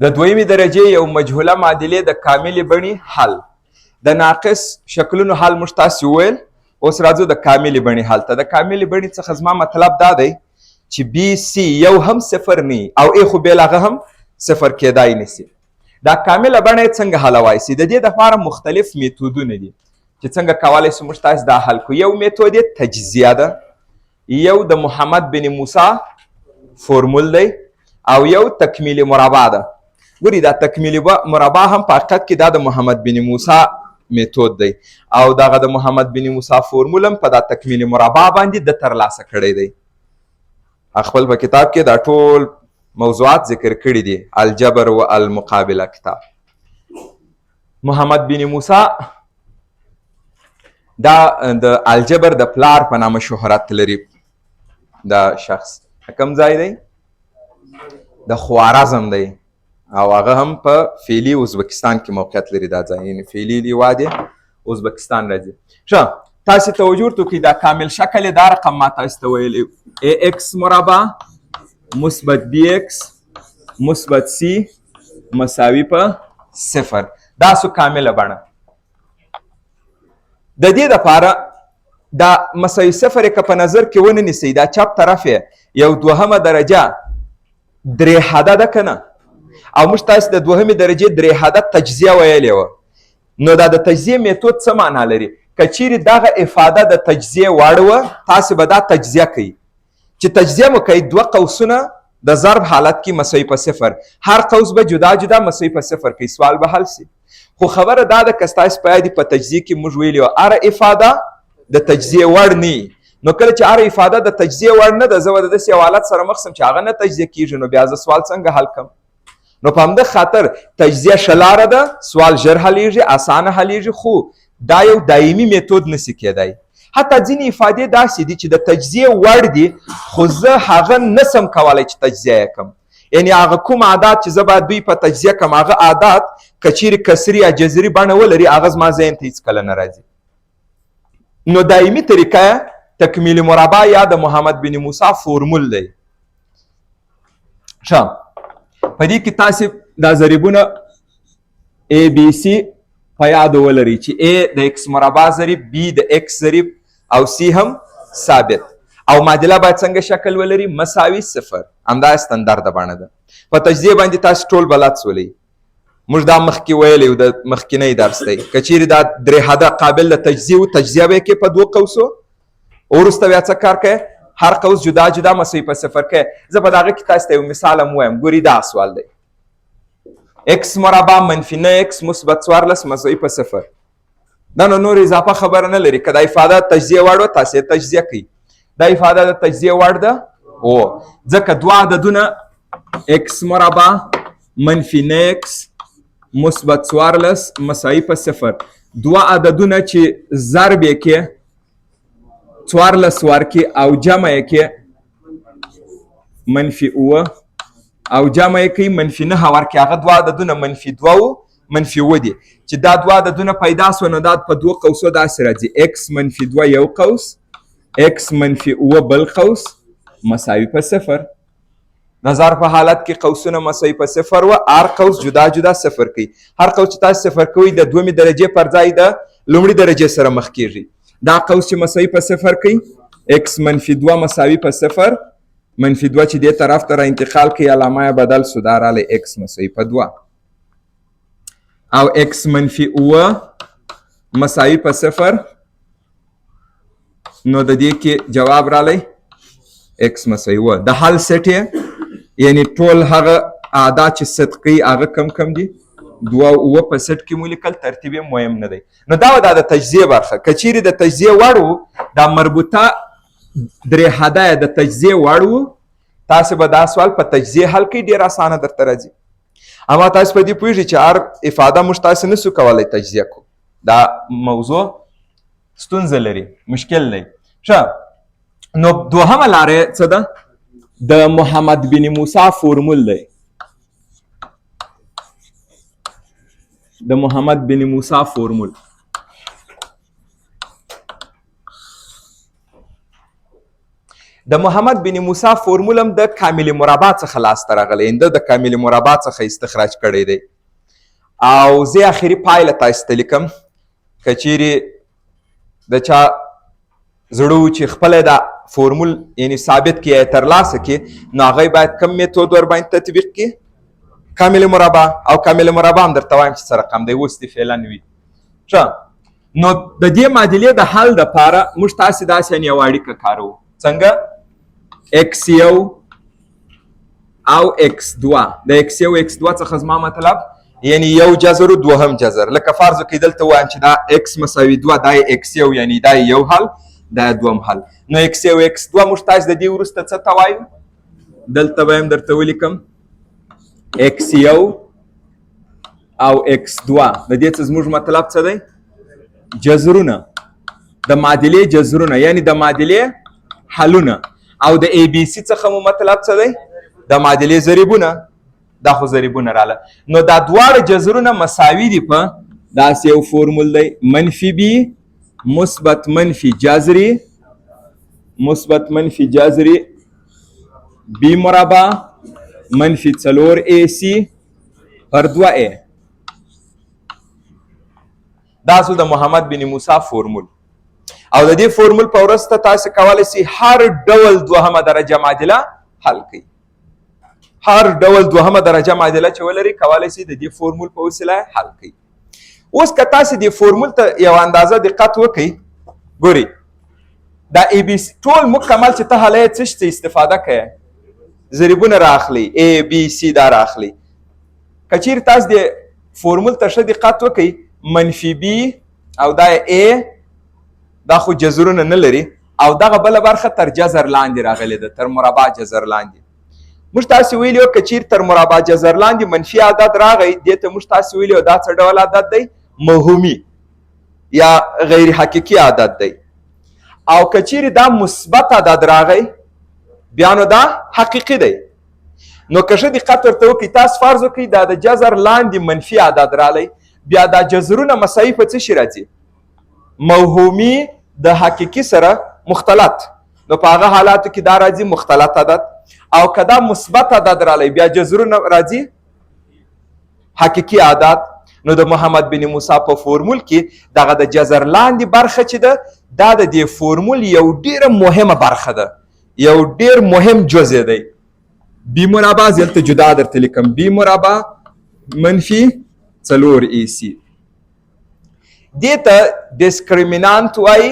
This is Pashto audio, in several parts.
د دویمې درجې یو مجهوله معادلې د کاملې بڼې حل. د ناقص شکلونو حل موږ تاسې وویل. اوس راځو د کاملې بڼې حل ته. د کاملې بڼې څخه زما مطلب دا دی چې بي سي یو هم صفر نه او ای خو بېل هغه هم صفر کېدای نشي. دا کامله بڼه یې څنګه حلوای سي؟ د دې دپاره مختلف میتودونه دي چې څنګه کولی سو موږ تاسې دا حل کړو. یو میتود یې تجزیه ده، یو د محمد بن موسی فورمول دی او یو تکمیل مربع ده. ګوري دا تکمیل مربع هم په حقیقت کې دا د محمد بن موسی میتود دی او دغه د محمد بن موسی فورمول هم په دا تکمیل مربع باندې د ترلاسه کړی دی. خپل په کتاب کې دا ټول موضوعات ذکر کړي دي. الجبر و المقابله کتاب. محمد بن موسی دا د الجبر د پلار په نامه شهرت لري. دا شخص کوم ځای دی؟ د خوارزم دی او هغه هم په فعلي ازبکستان کې موقعیت لري. دا ځای یعنې فعلي وادي ازبکستان راځي. ښه تاسې توجه ورته وکړئ. دا کامل شکل یې دا رقم ما تاسې ته ویلی اے ایکس مربع مثبت بی ایکس مثبت سی مساوي په صفر. دا سو کامله بڼه. د دې دپاره دا مساوي صفر یې که په نظر کې ونه نیسئ، دا چپ طرف یې یو دوهمه درجه درې حده ده که نه؟ او موږ تاسې د دوهمې درجې درې حده تجزیه ویلې وه. نو دا د تجزیې میتود څه معنا لري؟ که چیرې دغه افاده د تجزیې وړ وه تاسې به دا تجزیه کوئ. چې تجزیه مو کوئ دوه قوسونه د ضرب حالت کې مساوي په صفر، هر قوس به جدا جدا مساوي په صفر کوي، سوال به حل سي. خو خبره دا ده که ستاسې په یاد په تجزیې کې موږ ویلي وه هره افاده د تجزیې وړ نه. نو کله چې هره افاده د تجزیې وړ نه ده زه به د داسې یو حالت سره مخ سم چې هغه نه تجزیه کېږي، نو بیا زه سوال څنګه حل کړم؟ نو په همده خاطر تجزیه ښه لاره ده، سوال ژر حلیږي، اسانه حلیږي، خو دا یو دایمي میتود نسي کېدی. حتی ځینې افادې داسې دي چې د تجزیې وړ دي خو زه هغه نسم کولی چې تجزیه یې کړم. یعنې هغه کوم عادات چې زه باید دوی په تجزیه کړم هغه عادات که چیرې کسري یا جذري بڼه ولري هغه زما ذهن ته هېڅکله نه راځي. نو دایمي طریقه تکمیل مربع یا د محمد بن موسی فورمول دی. ښه په دې کې تاسې دا ضریبونه اے بی سی په یادو ولرئ چې A د x مربع ضریب، B د x ضریب او C هم ثابت. او معادله باید څنګه شکل ولري؟ مساوي صفر. همدا ستندرده بڼه ده. په تجزیه باندې تاسو ټول بلد سولئ. موږ دا مخکې ویلی و د مخکینی درس دی. که چیرې دا درې حده قابل د تجزیه و تجزیه به یې کې په دوه قوسو، وروسته بیا څه کار کوئ؟ هر قوس جدا جدا مساوي په صفر کوئ. زه په دغه کې تاسو ته یو مثال هم ووایم. ګورئ دا سوال دی x مربع منفي 9x مثبت 14 مساوي په صفر. دا نو نور اضافه خبره نه لري. که دا افاده تجزیه وړ وه تاسې یې تجزیه کوئ. دا افاده د تجزیه وړ ده او ځکه دوه عددونه x مربع منفي 9x مثبت 14 مساوي په صفر، دوه عددونه چې ضرب یې کې 14 ورکړي او جمع یې کې منفي 9 او جمع یې کوي منفي 9 ورکړي، هغه دوه عددونه منفي 2 و منفي 7 دي. چې دا دوه عددونه پیدا سوه نو دا په دوه قوسو داسې راځي x منفي 2 یو قوس، x منفي 9 بل قوس مساوي په صفر. د ضرب په حالت کې قوسونه مساوي په صفر و، هر قوس جدا جدا صفر کوي. هر قوس چې تاسو صفر کوئ د دویمې درجې پر ځای د لومړي درجې سره مخ کېږي. دا قوس چې مساوي په صفر کوي x منفي 2 مساوي په صفر، منفي 2 چې دې طرف ته را انتقال کوي علامه یې بدل سو دا رالی x مساوي په 2 او x منفي 9 مساوي په صفر. نو د دې کې جواب رالی x مساوي 9. د حل سیټ یې یعنی ټول هغه اعداد چې صدقي هغه کم کم دي، 2 او 9 په سیټ کې مو لیکل، ترتیب یې مهم نه دی. نو دا و دا د تجزیه برخه. که چیرې د تجزیه وړ و دا مربوطه درې حده د تجزیه وړ و تاسې به دا سوال په تجزیه حل کوئ، ډېر اسانه درته راځي. اما تاسو په دې پوهېږئ چې هر افاده موږ تاسې نسو کولی تجزیه کړو. دا موضوع ستونزه لري، مشکل دی. ښه نو دوهمه لاره څه ده؟ د محمد بن موسی فورمول دی. د محمد بن موسی فورمول د محمد بن موسی فورمول هم د کامل مربع څخه لاسته راغلی، د کامل مربع څخه استخراج کړی دی. او زه اخري پایله تاسو ته لیکم، که چیرې د چا زړه و چې خپله دا فورمول یعنی ثابت کړي یا ترلاسه کړي، نو هغوی باید کوم میتود ورباندې تطبیق کړي؟ کامل مربع. او کامل مربع هم درته وایم چې څه رقم دی، اوس دې فعلا وي. ښه، نو د دې معادلې د حل دپاره موږ تاسې داسې یو اړیکه کاروو. څنګه؟ x1 او x2. د x1 او x2 څخه زما مطلب یعنی یو جذر و دوهم جذر. لکه فرض وکړئ دلته وایم چې دا x مساوي 2 دا x1 یعنی دا یو حل دا دوم حل. نو x1 او x2 موږ تاسې د دې وروسته څه ته وایو؟ دلته به هم درته ولیکم x1 او x2. د دې څه زموږ مطلب څه دی؟ جذرونه، د معادلې جذرونه یعنی د معادلې حلونه. او د ای بی سی څخه مو مطلب څه دی؟ د معادلې ضریبونه. دا خو ضریبونه راله. نو دا دواړه جذرونه مساوي دي په داسې یو فورمول دی، منفي بي مثبت منفي جذري مثبت منفي جذري بي مربع منفي 4 اي سي پر 2 اي. دا اصل د محمد بن موسی فورمول. او د دې فورمول په واسطه تاسو کولی شئ هر ډول دوهمه درجه معادله حل کړئ. هر ډول دوهمه درجه معادله چې ولري کولی شئ د دې فورمول په وسیله حل کړئ. اوس که تاسو دې فورمول ته یو اندازه دقت وکړئ، ګورئ دا ای بی سی ټول مکمل چې ته حاله یې څه شي استفاده کوئ؟ ضریبونه راخلي، ای بی سی دا راخلي. که چیرې تاسو د فورمول ته ښه دقت وکړئ، منفي بي او دا ای دا خو جذرونه نه لري او دغه بله برخه تر جذر لاندې راغلې ده، تر مربع جذر لاندې. موږ تاسې ویلي وو که چیرې تر مربع جذر لاندې منفي عدد راغی، دې ته موږ تاسې ویلي وو دا څه ډول عدد دی؟ موهومي یا غیر حقیقي عدد دی. او که چیرې دا مثبت عدد راغی بیا نو دا حقیقي دی. نو که ښه دقت ورته وکړئ، تاسو فرض وکړئ دا د جذر لاندې منفي عدد رالی، بیا دا جذرونه مساوي په څه شي راځي؟ موهومي د حقیقي سره مختلط. نو په هغه حالاتو کې دا راځي مختلط عدد. او که دا مثبت عدد رالی بیا جذرونه راځي حقیقي عدد. نو د محمد بن موسی په فورمول کې دغه د جذر لاندې برخه چې ده دا د دې فورمول یو ډیره مهمه برخه ده، یو ډیر مهم جزء دی. بی مربع دلته جدا درته لیکم، بی مربع منفي 4 ای سی. دې ته ډسکریمینانت وایي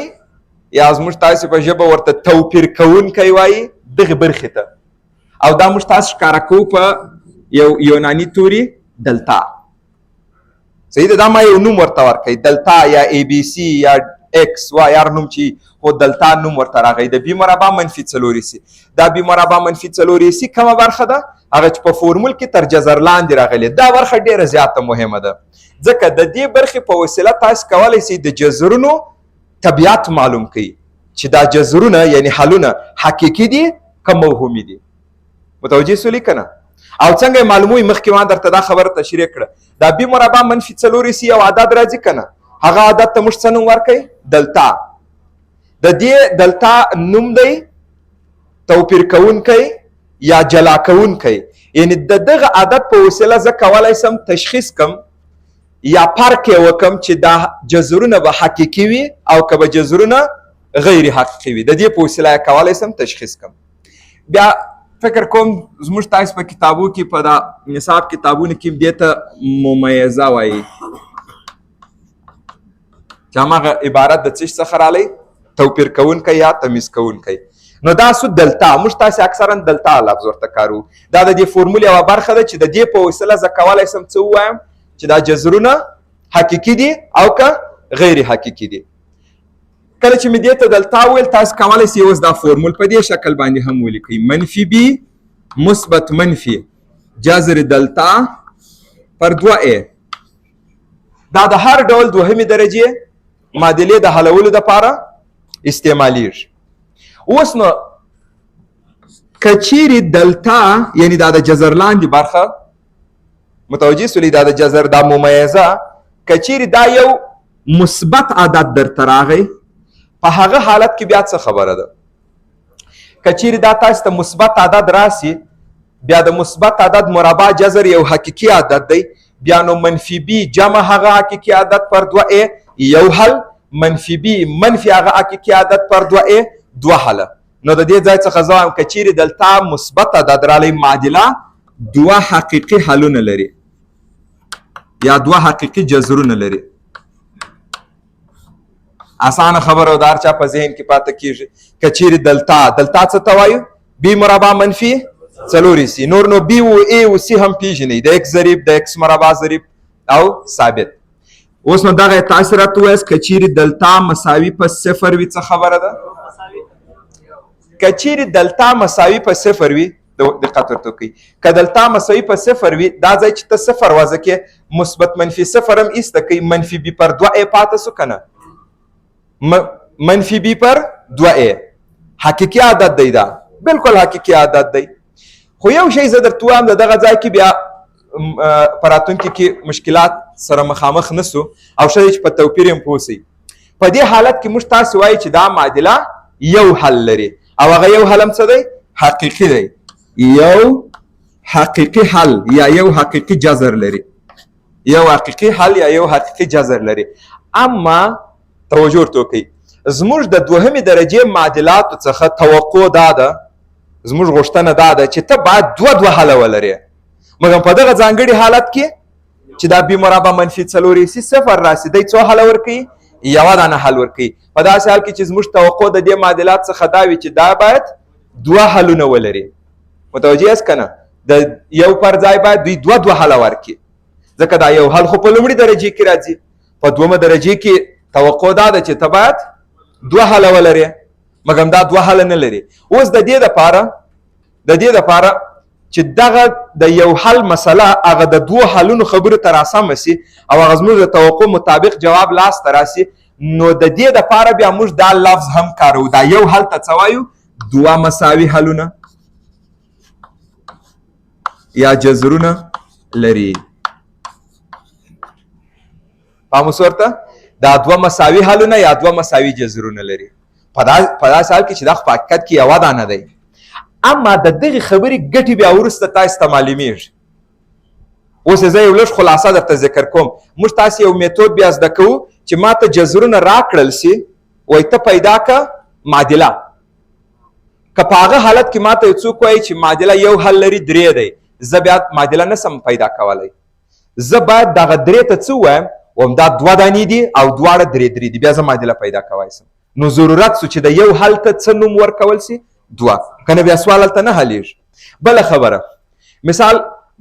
یا زموږ تاسې په ژبه ورته توپیر کوونکی وایي دغې برخې ته. او دا موږ تاسو ښکاره کوو په یو یوناني توري دلتا. صحیح ده؟ دا ما یو نوم ورته ورکوي، دلتا یا ای بی سی یا ایکس وای هر نوم چې خو دلتا نوم ورته راغی. د بي مربع منفي 4 ای سی. دا بي مربع منفي 4 ای سی کومه برخه ده؟ هغه چې په فورمول کې تر جذر لاندې راغلې. دا برخه ډیره زیاته مهمه ده، ځکه د دې برخې په وسیله تاسو کولی شئ د جذرونو طبیعت معلوم کړئ چې دا جذرونه یعنی حلونه حقیقي دي که موهومي دي. متوجه سولې که نه؟ او څنګه یې معلوموي؟ مخکې ما درته دا خبره تشریح کړه. دا بي مربع منفي 4 ای سی یو عدد راځي که نه؟ هغه عدد ته موږ څه نوم ورکوئ؟ دلتا. د دې دلتا نوم دی توپیر کوونکی یا جلا کوونکی. یعنی د دغه عدد په وسیله زه کولی سم تشخیص کم یا فرق یې وکم چې دا جذرونه به حقیقي وي او که به جذرونه غیر حقیقي وي. د دې په وسیله یې کولی سم تشخیص کم. بیا فکر کوم زموږ تاسو په کتابو کې په دا نصاب کتابونو کې دې ته ممیزه وایي چې هماغه عبارت د څه څخه رالی؟ توپیر کوونکی یا تمیز کوونکی. نو دا سو دلتا موږ تاسې اکثرا دلتا لفظ ورته کارو. دا د دې فورمول یوه برخه ده چې د دې په وسیله زه کولی سم څه ووایم چې دا جذرونه حقیقي دي او که غیر حقیقي دي. کله چې مې دې ته دلتا وویل تاسو کولی شئ اوس دا فورمول په دې شکل باندې هم ولیکئ، منفي بي مثبت منفي جذر دلتا پر 2 ای. دا د هر ډول دوهمې درجې معادلې د حلولو دپاره استعمالیږي. اوس نو که چیرې دلتا یعنی دا د جذر لاندې برخه متوجه سولې، دا د جذر دا ممیزه که چیرې دا یو مثبت عدد درته راغی په هغه حالت کې بیا څه خبره ده؟ کچیرې دا تاسو ته مثبت عدد راسي بیا د مثبت عدد مربع جذر یو حقیقي عدد دی بیا نو منفي بي جمع هغه حقیقي عدد پر 2a یو حل منفي بي منفي هغه حقیقي عدد پر 2a دوه حله. نو د دې ځای څخه زه وایم کچیرې دلته مثبت عدد رالی معادله دوه حقیقي حلونه لري یا دوه حقیقي جذرونه لري. اسانه خبره او دار چا په ذهن کې پاتې کیږي. کچیرې دلته څه ته وایو بي مربع منفي څلور سي نور نو بي او اي او سي هم پیژنئ د اکس ضریب د اکس مربع ضریب او ثابت. اوس نو دغه تاسو راته وایاست کچیرې دلته مساوي په صفر وي څه خبره ده؟ کچیرې دلته مساوي په صفر وي دقت ورته وکړئ که دلته مساوي په صفر وي دا ځای چې ته صفر وضع کې مثبت منفي صفر هم ایسته کوي منفي بي پر 2a پاته سو که نه منفي بي پر 2a حقیقي عدد دی دا بالکل حقیقي عدد دی. خو یو شی زه درته وایم د دغه ځای کې بیا په راتلونکي کې مشکلات سره مخامخ نسو او ښه دی چې په توپیر هم پوه سئ. په دې حالت کې موږ تاسو وایو چې دا معادله یو حل لري او هغه یو حل هم څه دی حقیقي دی یو حقیقي حل یا یو حقیقي جذر لري یو حقیقي حل یا یو حقیقي جذر لري. اما توجه ورته وکړئ زموږ د دوهمې درجې معادلاتو څخه توقع دا ده زموږ غوښتنه دا ده چې ته باید دوه حله ولرې مګر په دغه ځانګړي حالت کې چې دا بي مربع منفي څلور سي صفر راسي دی څو حله ورکوي یوه دانه حل ورکوي. په داسې حال کې چې زموږ توقع د دې معادلات څخه دا وي چې دا باید دوه حلونه ولري. متوجه یاست که نه د یو پر ځای باید دوی دوه حله ورکړي ځکه دا یو حل خو په لومړي درجې کې راځي په دومه درجې کې توقع دا ده چې ته باید دوه حله ولرې مګر دا دوه حله نه لري. اوس د دې دپاره چې دغه د یو حل مسله هغه د دوه حلونو خبرو ته راسمه سي او هغه زموږ د توقع مطابق جواب لاسته راسي نو د دې دپاره بیا موږ دا لفظ هم کاروو دا یو حل ته څه وایو دوه مساوي حلونه یا جذرونه لري. پام اوس ورته دا دوه مساوي حلونه یا دوه مساوي جذرونه لري. په داسې حال کې چې دا خو په حقیقت کې یوه دانه دی اما د دغې خبرې ګټې بیا وروسته تاسو ته معلومیږي. اوس زه یو لږ خلاصه درته ذکر کوم. موږ تاسو یو میتود بیا زده کوو چې ما ته جذرونه راکړل سي وایي ته پیدا که معادله که په هغه حالت کې ما ته یو څوک وایي چې معادله یو حل لري درې دی زه بیا معادله نسم پیدا کولی زه باید دغه درې ته څه ووایم وم دا دوه دانې دي او دواړه درې دي بیا زه معادله پیدا کولی سم. نو ضرورت سو چې د یو حل ته څه نوم ورکول سي دوه کنه بیا سوال هلته نه حلیږي. بله خبره مثال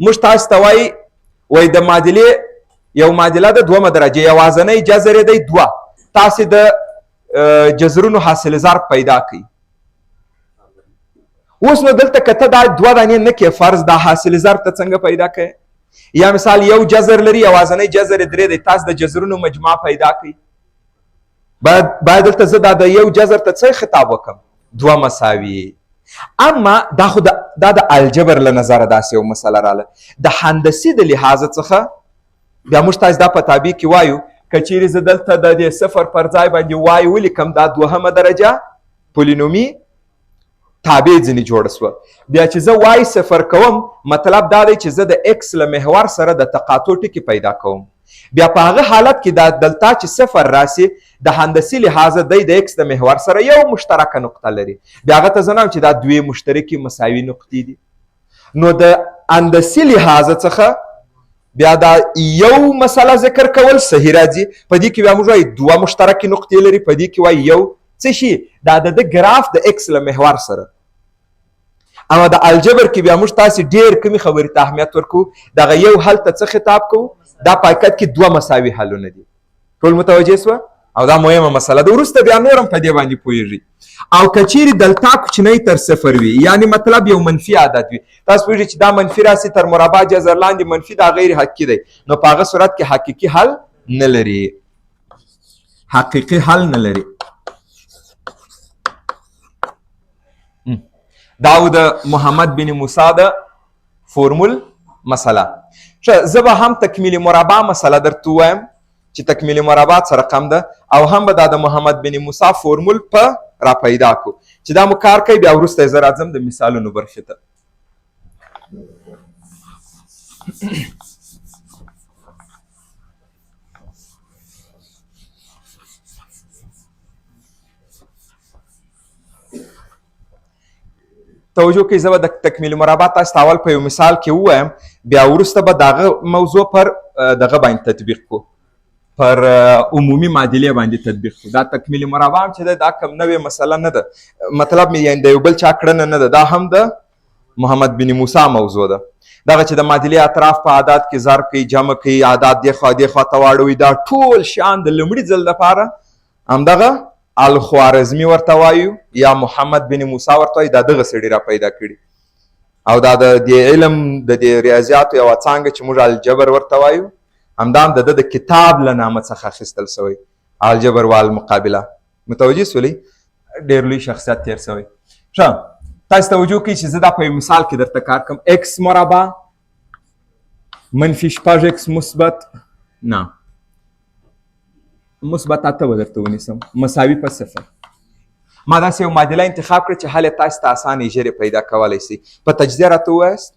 موږ تاسو ته وایي د معادلې یو معادله ده دومه درجه یوازنی جذر دی دوه تاسې د جذرونو حاصل ضرب پیدا کړئ. اوس نو دلته که ته دا دوه دانې نه کې فرض دا حاصل ضرب ته څنګه پیدا کوې یا مثال یو جذر لري یوازنی جذر درې دی تاسو د جذرونو مجموعه پیدا کړئ باید دلته زه دا د یو جذر ته څه خطاب وکړم دوه مساوي. اما دا خو دا د الجبر له نظره داسې یو مسله راله د هندسي د لحاظه څخه بیا موږ تاسو دا په تابع کې وایو که چیرې زه دلته د دې صفر پر ځای باندې وای ولیکم دا دوهمه درجه پولینومي تابع ځینې جوړه سوه بیا چې زه وای صفر کوم مطلب دا دی چې زه د اکس له محور سره د تقاطع ټکي پیدا کوم بیا په هغه حالت کې دا دلته چې صفر راسي د هندسي لحاظه دی د اکس د محور سره یو مشترکه نقطه لري بیا هغه ته زه چې دا دوی مشترکې مساوي نقطې دي. نو د هندسي لحاظه څخه بیا دا یو مسله ذکر کول صحیح راځي په دې کې بیا موږ وایو دوه مشترکې نقطې لري په دې کې وایو یو څه شي دا د ګراف د اکس له محور سره. اما د الجبر کې بیا موږ تاسې ډېر کمې خبرې ته اهمیت ورکوو دغه یو حل ته څه خطاب کوو دا په حقیقت کې دوه مساوي حلونه دي. ټول متوجه سوه او دا مهمه مسله ده وروسته بیا نور هم په دې باندې پوهېږي. او که چیرې دلته کوچنی تر صفر وي یعنې مطلب یو منفي عدد وي تاسو پوهېږئ چې دا منفي راسي تر مربع جذر لاندې منفي دا غیر حقیقي دی نو په هغه صورت کې حقیقي حل نه لري حقیقي حل نه لري. دا د محمد بن موسی د فورمول مسله. زه به هم تکمیل مربع مسله درته ووایم چې تکمیل مربع څه رقم ده او هم به دا د محمد بن موسی فورمول په را پیدا کو چې دا مو کار کوي. بیا وروسته زه راځم د مثالونو برخې ته. توجه کوئ، زه به د تکمیل مربع تاسو ته اول په یو مثال کې ووایم، بیا وروسته به دغه موضوع پر دغه باندې تطبیق کو، پر عمومي معادلې باندې تطبیق کو. دا تکمیل مربع هم چې ده دا کوم نوې مسله نه ده، مطلب مې یعنې د یو بل چا کړنه نه ده، دا هم د محمد بن موسی موضوع ده. دغه چې د معادلې اطراف په عدد کې ضرب کوي، جمع کوي، عدد دې خوا دې خوا ته واړوي، دا ټول شیان د لومړي ځل لپاره همدغه الخوارزمي ورته وایو یا محمد بن موسی ورته وایي. دا دغه سړي را پیدا کړي او دا د دې علم د دې ریاضیاتو یوه څانګه چې موږ الجبر ورته وایو، همدا هم د ده د کتاب له نامه څخه اخیستل سوی، الجبر والمقابله. متوجه سولئ؟ ډېر لوی شخصیت تېر سوی. ښه، تاسو توجه کوئ چې زه دا په یو مثال کې درته کار کوم. اکس مربع منفي 6 اکس مثبت نه مثبت 8 به درته ونیسم مساوي په 0. ما داسې یو معادله انتخاب کړه چې حل یې تاسو ته اسانې ژر پیدا کولی شئ. په تجزیه راته ووایاست.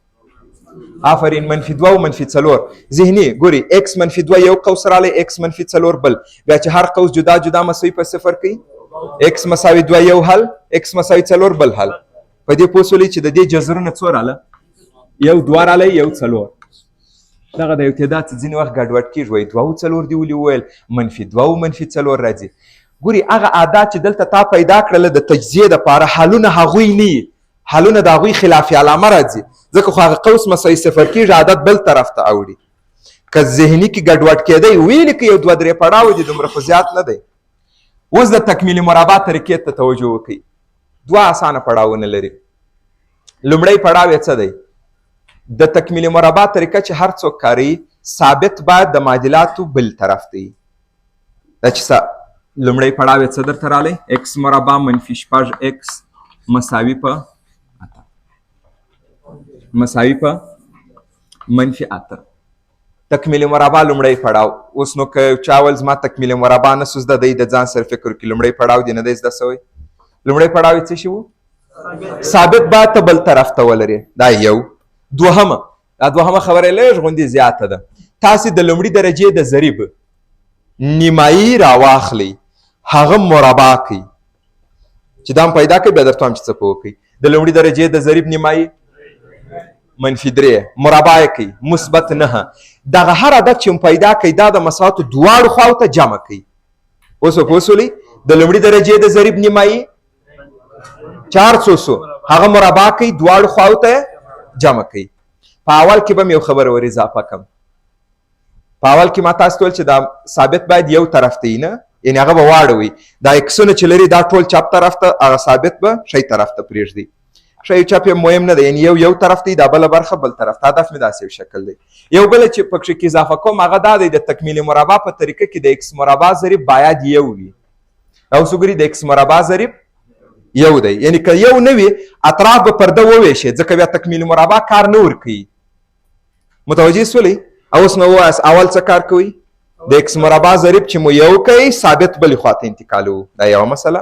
آفرین. -2 او -4 ذهني ګوري. اکس -2 یو قوس رالی، اکس -4 بل، بیا چې هر قوس جدا جدا مساوي په 0 کوي. اکس مساوي 2 یو حل، اکس مساوي 4 بل حل. په دې پوه شولئ چې د دې جذرونه څو راله؟ یو 2 رالی، یو 4. دغه د یو تعداد ځینې وخت ګډوډ کېږي، وایي 2 او 4 دې ولې وویل، -2 او -4 راځي. ګوري هغه عادات چې دلته تا پیدا کړله د تجزیې دپاره، حلونه هغوی نه وي، حلونه د هغوی خلافي علامه راځي، ځکه خو هغه قوس مساوي 0 کېږي، عادت بل طرف ته اوړي. که ذهني کې ګډوډ کېدی ویلې که یو 2-3 پړاو دي، دومره خو زیات نه دی. اوس د تکمیل مربع طریقې ته توجه وکړئ. 2 اسانه پړاوونه لري. لومړی پړاو یې څه دی؟ د تکمیل مربع طریقه چې هر څوک کاروي، ثابت باید د معادلاتو بل طرف ته وي. دا چې لومړی پړاو یې څه درته رالی؟ اکس مربع -6 اکس مساوي په 8 مساوي په -8. تکمیل مربع لومړی پړاو. اوس نو که چا ول زما تکمیل مربع نه سو زده، دی د ځان سره فکر وکړي لومړی پړاو دی نه دی زده سوی. لومړی پړاو یې څه شي و؟ ثابت باید ته بل طرف ته ولرې. دا یو. دوهمه، دا دوهمه خبره لږ غوندې زیاته ده. تاسې د لومړي درجې د ضریب نیمایي راواخلئ، هغه مربع کړئ. چې دا هم پیدا کړئ، بیا درته وایم چې څه په وکړئ. د لومړي درجې د ضریب نیمایي -3 مربع یې کړئ -9. دغه هر عدد چې پیدا کړئ دا د مساواتو دواړو خواو ته جمع کړئ. اوس پوه شولئ؟ د لومړي درجې د ضریب نیمایي 400 هغه مربع کړئ، دواړو خواو ته جمع کړئ. په اول کې به م یو خبره ور اضافه کړم. په اول کې ما تاسو ته ویل چې دا ثابت باید یو طرف ته وي، نه یعنې هغه به واړوئ. دا اکسونه چې لري دا ټول چپ طرف ته، هغه ثابت به ښی طرف ته پرېږدئ. ښی چپ یې مهم نه دی، یعنې یو طرف ته دا بله برخه بل طرف ته. هدف مې داسې یو شکل دی. یو بله چې پکښې کې اضافه کوم هغه دا دی، د تکمیل مربع په طریقه کې د اکس مربع ضریب باید یو وي. اوس وګورئ د اکس مربع ضریب یو دی، یعنې که یو نه وي اطراف به پرده وویشي، ځکه بیا تکمیل مربع کار نه ورکوي. متوجه سولئ؟ اوس نو ووایاست اول څه کار کوئ؟ د اکس مربع ضریب چې مو یو کوئ، ثابت بلې خواته انتقالوو. دا یوه مسله.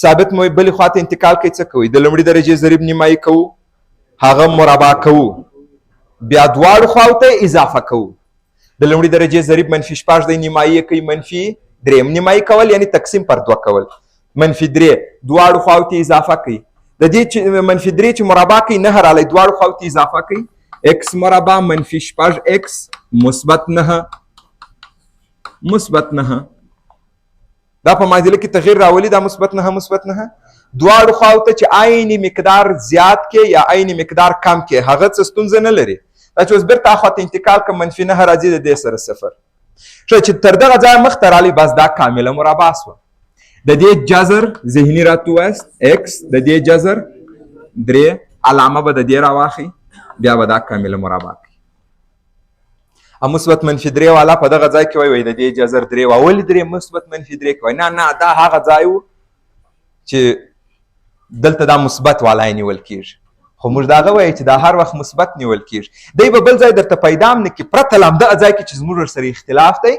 ثابت مو بلې خواته انتقال کوئ، څه کوئ؟ د لومړي درجې ضریب نیمایي کوو، هغه مربع کوو، بیا دواړو خواو ته اضافه کوو. د لومړي درجې ضریب -6 دی، نیمایي یې کوئ -3. نیمایي کول یعنې تقسیم پر 2 کول. -3 دواړو خواو ته اضافه کوئ. د دې چې -3 چې مربع کوئ 9 رالی، دواړو خواو ته اضافه کوئ. اکس مربع -6 اکس -9 دا په معادله کې تغییر راولي. دا -9 دواړو خواو ته چې عین مقدار زیات کې یا عین مقدار کم کې، هغه څه ستونزه نه لري. دا چې اوس بیرته اخواته انتقال که -9 راځي، د دې سره 0. ښه چې تر دغه ځایه مخته رالی، بس دا کامله مربع سوه. د دې جذر ذهني راته ووایاست اکس، د دې جذر 3 علامه به د دې راواخلئ، بیا به دا کامله مربع کړي. مثبت -3 والا په دغه ځای کې وایي د دې جذر 3 ولې 3 مثبت -3 کوي؟ نه دا هغه ځای و چې دلته دا مثبت والا یې نیول کېږي، خو موږ دا هغه وایو چې دا هر وخت مثبت نیول کېږي. دی به بل ځای درته پیدا هم نه کړي، پرته له همدغه ځای کې چې زموږ ورسره اختلاف دی،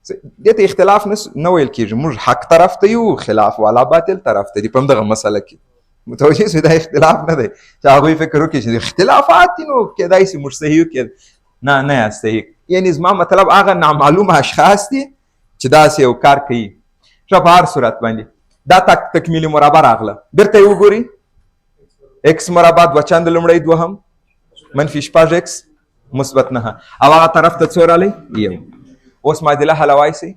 دې ته اختلاف نه ویل کېږي، موږ حق طرف ته یو، خلاف والا باطل طرف ته دي په همدغه مسله کې. متوجه شوې؟ دا اختلاف نه دی چې هغوی فکر وکړي چې اختلافات دي نو کېدای شي موږ صحیح وکړو. نه یاست صحیح. یعنې زما مطلب هغه نامعلومه اشخاص دي چې داسې یو کار کوي. ښه، په هر صورت باندې دا تکمیلي مربع راغله. بیرته یې وګورئ، اکس مربع دوه چنده لومړی دوهم منفي شپږ اکس مثبت 9 او هغه طرف ته څو رالی؟ یو. اوس معادله حلوای سئ.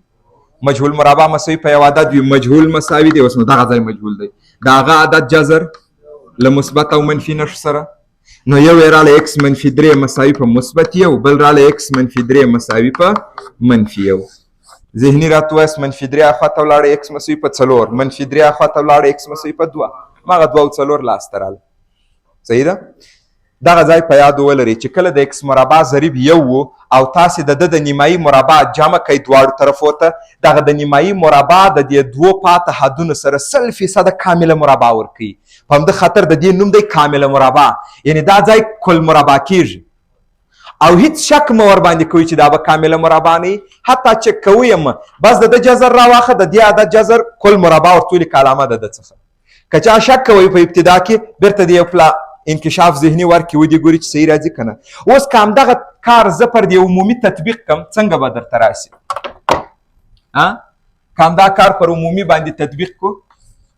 مجهول مربع مساوي په یو عدد وي، مجهول مساوي دی. اوس نو دغه ځای مجهول دی، د هغه عدد جذر له مثبت او منفي نښو سره. نو یو یې رالی اکس منفي 3 مساوي په مثبت یو، بل رالی اکس منفي 3 مساوي په منفي یو. ذهني راته وایست منفي 3 اخواته ولاړه اکس مساوي په 4، منفي 3 اخواته ولاړه اکس مساوي په 2، هماغه 2 او 4 لاسته راله. صحیح ده؟ دغه ځای په یاد ولرئ چې کله د اکس مربع ضریب یو و او تاسې د نیمایي مربع جمع کوئ دواړو طرفو ته، دغه د نیمایي مربع د دې دوو پاته حدونو سره 100% کامله مربع ورکوي. په همده خاطر د دې نوم دی کامله مربع، یعنې دا ځای کل مربع کېږي. او هیڅ شک مه ورباندې کوئ چې دا به کامله مربع نه وي. حتی چک کوئ یم بس د ده جذر راواخه، د دې عدد جذر کل مربع ورته ولیکه علامه د ده څخه. که چا شک کوئ په ابتدا کې بیرته د یو پلا انکشاف ذهني ورکړي ودې ګوري چې صحیح راځي که نه. اوس که همدغه کار زه پر دې عمومي تطبیق کړم څنګه به درته راسي؟ که همدا کار پر عمومي باندې تطبیق کړو،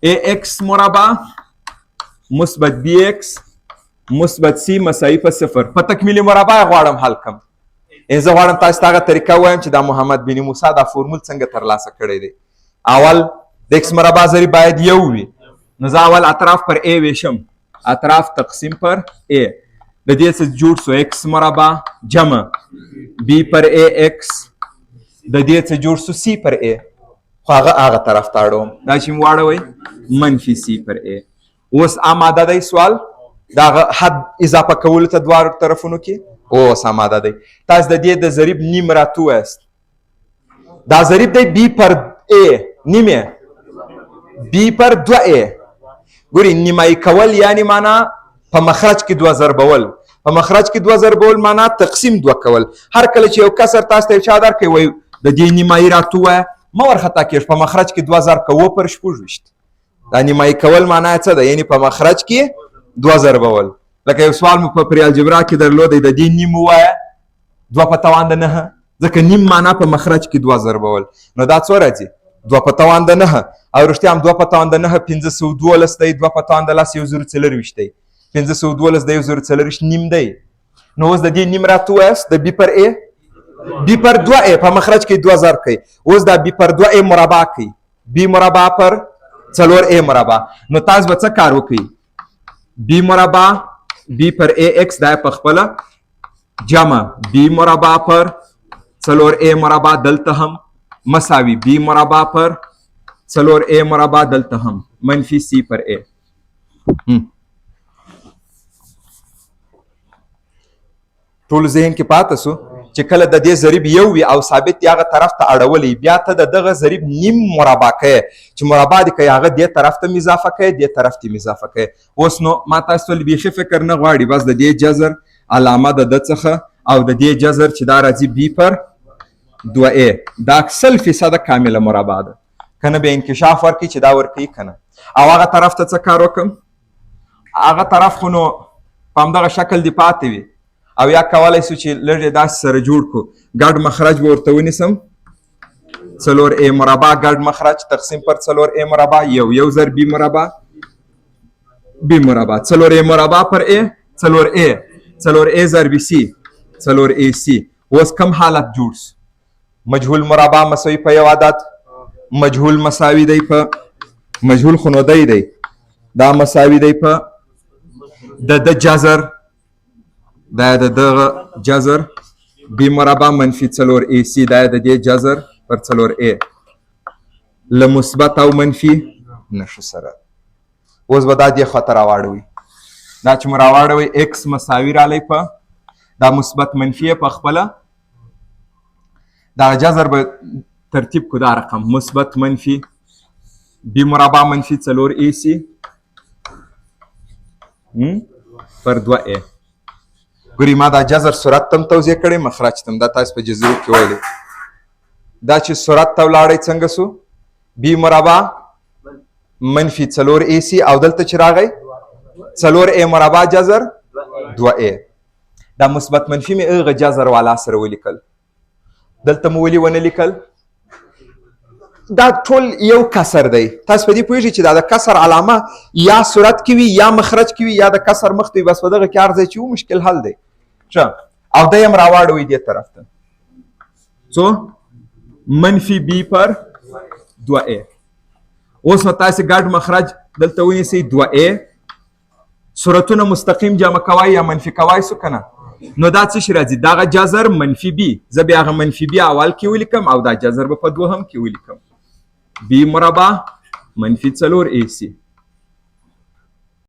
ا اکس مربع مثبت بی اکس مثبت سی مساوي په 0 په تکمیلي مربع غواړم حل کړم. زه غواړم تاسو ته هغه طریقه ووایم چې دا محمد بن موسی دا فورمول څنګه ترلاسه کړی دی. اول د اکس مربع ضریب باید یو وي، نو زه اول اطراف پر ا ویشم، اطراف تقسیم پر ا. د دې څخه جوړ سو اکس مربع جمع بی پر ا اکس، د دې څخه جوړ سو سی پر ا، خو هغه طرف ته اړوم، دا چې مو واړوئ منفي سی پر ا. اوس آماده دی سوال دغه حد اضافه کولو ته دواړو طرفونو کې. اوس آماده دی. تاسو د دې د ضریب نیم راته ووایست. دا ضریب دی بی پر ا، نیم بی پر 2a. ګوري نیمایي کول یعنی معنا په مخرج کې 2 ضربول، په مخرج کې 2 ضربول معنا تقسیم 2 کول. هر کله چې یو کسر تاسو ته چا درکوي وایي د دې نیمایي راته ووایه، مه ورخطا کېږ. په مخرج کې 2 ضرب کوو پر 26. دا نیمایي کول معنا څه ده؟ یعنی په مخرج کې 2 ضربول. لکه یو سوال مو په الجبرا کې درلودی، د دې نیم ووایه 2 په توان د 9، ځکه نیم معنا په مخرج کې 2 ضربول. نو دا څو راځي؟ 2 په توان د 9 او رښتیا هم 2 په توان د 9 512 دی، 2 په توان د 10 1024 دی، 512 د 1024 نیم دی. نو اوس د دې نیم راته ووایست د بی پر ا، بی پر 2a په مخرج کې 2 ضرب کوي. اوس دا بی پر 2a مربع کوي، بی مربع پر 4a مربع. نو تاسو به څه کار وکړئ؟ بی مربع بی پر ا اکس دا په خپله جمع بی مربع پر 4a مربع دلته هم مساوي بی مربع پر 4a مربع دلته هم منفي سی پر a. ټول ذهن کې پاته سو چې کله د دې ضریب یو وي او ثابت دی هغه طرف ته اړولی، بیا ته د دغه ضریب نیم مربع کوي چې مربع دی کوي هغه دې طرف ته اضافه کوي، دې طرف ته اضافه کوي. اوس نو ما تاسو ته بیخي فکر نه غواړي، بس د دې جذر علامه د ده څخه او د دې جذر چې دا راځي بی پر 2a دا 100% کامله مربع ده. کنه به انکشاف ورکړي چې دا ورکوي کنه. او هغه طرف ته څه کار وکړم؟ هغه طرف خو نو په همدغه شکل دی پاتې وي، او یا کولی سو چې لږ یې داسې سره جوړ کړو. ګډ مخرج به ورته ونیسم 4a مربع ګډ مخرج تقسیم پر 4a مربع یو ضرب بی مربع بی مربع 4a مربع پر a 4a ضرب c 4a c. اوس کم حالت جوړ سو؟ مجهول مربع مساوي په یو عدد، مجهول مساوي دی په مجهول خو نو دی دا مساوي دی په د جذر، دا د دغه جذر بی مربع منفي 4ac، دا د دې جذر پر 4a له مثبت او منفي نښو سره. اوس به دا دې خواته راواړوئ. دا چې مو راواړوئ اکس مساوي رالی په دا مثبت منفي په خپله دا جذر به ترتیب کو دا رقم مثبت منفي بی مربع منفي 4ac پر 2a. ګوري ما دا جذر صورت تم توضیح کړی، مخرج تم دا تاسو په جذرو کې ویلی. دا چې سرعت ته ولاړی څنګه سو بی مربع منفي 4 AC او دلته چې راغی 4A مربع جذر 2A. دا مثبت منفي مې هغه جذر والا سره ولیکل. دلته مو ولې ونه لیکل؟ دا ټول یو کسر دی. تاسو په دې پوهیږئ چې دا د کسر علامه یا صورت کې وي یا مخرج کې وي یا د کسر مخ ته وي. بس په دغه کې هر ځای چې و مشکل حل دی. ښه او دا یې هم راواړوئ دې طرف ته. څو منفي B پر 2A. اوس نو تاسې ګډ مخرج دلته ونیسئ 2A. صورتونه مستقیم جمع کوای یا منفي کوای سو کنه. نو دا څه شي راځي؟ دغه جذر منفي B. زه بیا هغه منفي B اول کې ولیکم او دا جذر به په دوهم کې ولیکم. B مربع منفي 4AC.